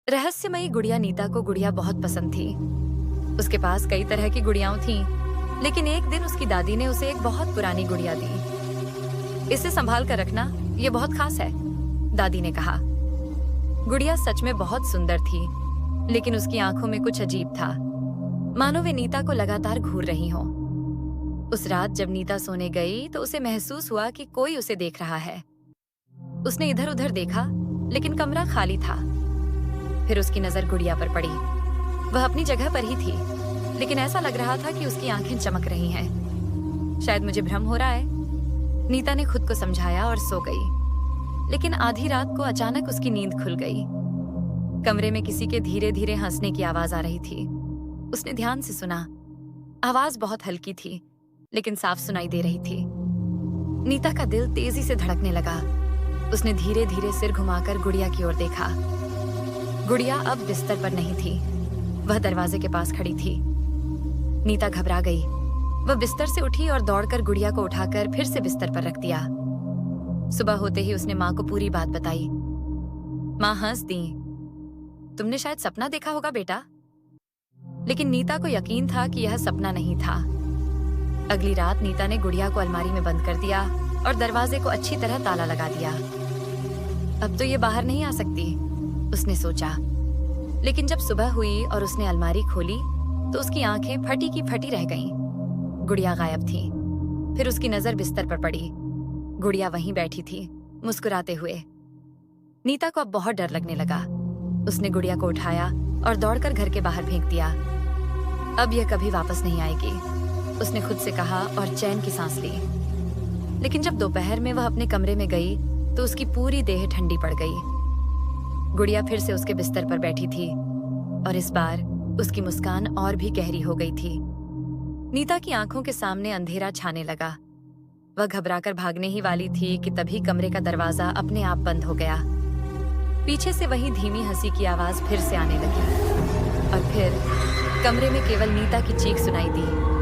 रहस्यमयी गुड़िया नीता को गुड़िया बहुत पसंद थी। उसके पास कई तरह की गुड़ियाओं थीं, लेकिन एक दिन उसकी दादी ने उसे एक बहुत पुरानी गुड़िया दी। इसे संभाल कर रखना, ये बहुत खास है, दादी ने कहा। गुड़िया सच में बहुत सुंदर थी, लेकिन उसकी आंखों में कुछ अजीब था, मानो वे नीता को लगातार घूर रही हों। उस रात जब नीता सोने गई तो उसे महसूस हुआ कि कोई उसे देख रहा है। उसने इधर उधर देखा, लेकिन कमरा खाली था। फिर उसकी नजर गुड़िया पर पड़ी। वह अपनी जगह पर ही थी, लेकिन ऐसा लग रहा था कि उसकी आंखें चमक रही हैं। शायद मुझे भ्रम हो रहा है, नीता ने खुद को समझाया और सो गई। लेकिन आधी रात को अचानक उसकी नींद खुल गई। कमरे में किसी के धीरे धीरे हंसने की आवाज आ रही थी। उसने ध्यान से सुना। आवाज बहुत हल्की थी, लेकिन साफ सुनाई दे रही थी। नीता का दिल तेजी से धड़कने लगा। उसने धीरे धीरे सिर घुमाकर गुड़िया की ओर देखा। गुड़िया अब बिस्तर पर नहीं थी, वह दरवाजे के पास खड़ी थी। नीता घबरा गई। वह बिस्तर से उठी और दौड़कर गुड़िया को उठाकर फिर से बिस्तर पर रख दिया। सुबह होते ही उसने माँ को पूरी बात बताई। माँ हंस दी। तुमने शायद सपना देखा होगा बेटा। लेकिन नीता को यकीन था कि यह सपना नहीं था। अगली रात नीता ने गुड़िया को अलमारी में बंद कर दिया और दरवाजे को अच्छी तरह ताला लगा दिया। अब तो ये बाहर नहीं आ सकती, उसने सोचा। लेकिन जब सुबह हुई और उसने अलमारी खोली तो उसकी आंखें फटी की फटी रह गईं। गुड़िया गायब थी। फिर उसकी नजर बिस्तर पर पड़ी। गुड़िया वहीं बैठी थी, मुस्कुराते हुए। नीता को अब बहुत डर लगने लगा। उसने गुड़िया को उठाया और दौड़कर घर के बाहर फेंक दिया। अब यह कभी वापस नहीं आएगी, उसने खुद से कहा और चैन की सांस ली। लेकिन जब दोपहर में वह अपने कमरे में गई तो उसकी पूरी देह ठंडी पड़ गई। गुड़िया फिर से उसके बिस्तर पर बैठी थी और इस बार उसकी मुस्कान और भी गहरी हो गई थी। नीता की आंखों के सामने अंधेरा छाने लगा। वह घबराकर भागने ही वाली थी कि तभी कमरे का दरवाजा अपने आप बंद हो गया। पीछे से वही धीमी हंसी की आवाज फिर से आने लगी और फिर कमरे में केवल नीता की चीख सुनाई दी।